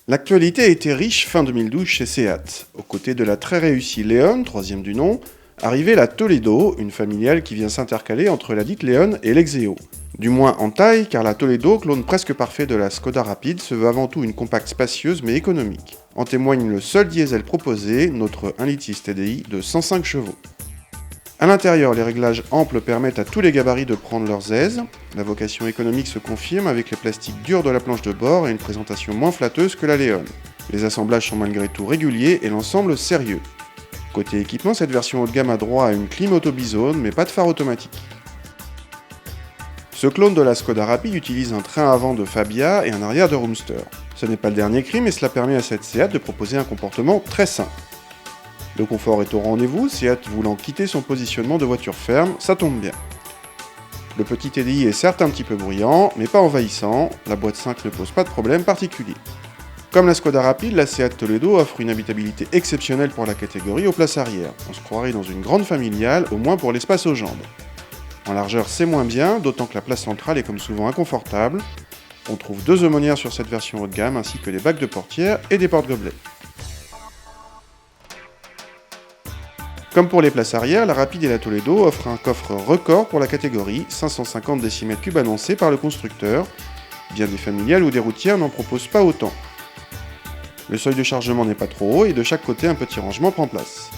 L'actualité a été riche fin 2012 chez Seat. Aux côtés de la très réussie Leon, troisième du nom, arrivait la Toledo, une familiale qui vient s'intercaler entre la dite Leon et l'Exeo. Du moins en taille, car la Toledo, clone presque parfait de la Skoda Rapid, se veut avant tout une compacte spacieuse mais économique. En témoigne le seul diesel proposé, notre 1 litre TDI de 105 chevaux. A l'intérieur, les réglages amples permettent à tous les gabarits de prendre leurs aises. La vocation économique se confirme avec les plastiques durs de la planche de bord et une présentation moins flatteuse que la Leon. Les assemblages sont malgré tout réguliers et l'ensemble sérieux. Côté équipement, cette version haut de gamme a droit à une clim auto-bizone mais pas de phare automatique. Ce clone de la Skoda Rapid utilise un train avant de Fabia et un arrière de Roomster. Ce n'est pas le dernier cri mais cela permet à cette Seat de proposer un comportement très sain. Le confort est au rendez-vous, Seat voulant quitter son positionnement de voiture ferme, ça tombe bien. Le petit TDI est certes un petit peu bruyant, mais pas envahissant, la boîte 5 ne pose pas de problème particulier. Comme la Skoda Rapid, la Seat Toledo offre une habitabilité exceptionnelle pour la catégorie aux places arrière. On se croirait dans une grande familiale, au moins pour l'espace aux jambes. En largeur, c'est moins bien, d'autant que la place centrale est comme souvent inconfortable. On trouve 2 aumônières sur cette version haut de gamme, ainsi que des bacs de portière et des porte-gobelets. Comme pour les places arrière, la Rapid et la Toledo offrent un coffre record pour la catégorie, 550 décimètres3 annoncé par le constructeur. Bien des familiales ou des routières n'en proposent pas autant. Le seuil de chargement n'est pas trop haut et de chaque côté un petit rangement prend place.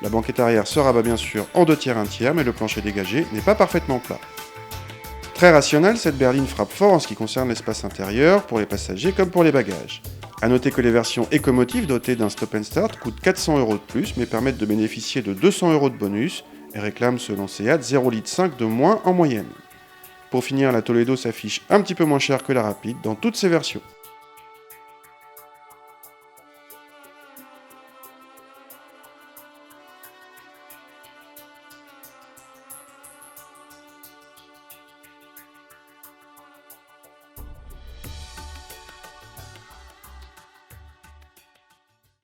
La banquette arrière se rabat bien sûr en 2 tiers 1 tiers, mais le plancher dégagé n'est pas parfaitement plat. Très rationnelle, cette berline frappe fort en ce qui concerne l'espace intérieur, pour les passagers comme pour les bagages. A noter que les versions Ecomotive dotées d'un stop and start coûtent 400 € de plus mais permettent de bénéficier de 200 € de bonus et réclament selon Seat 0,5 litre de moins en moyenne. Pour finir, la Toledo s'affiche un petit peu moins chère que la Rapid dans toutes ses versions.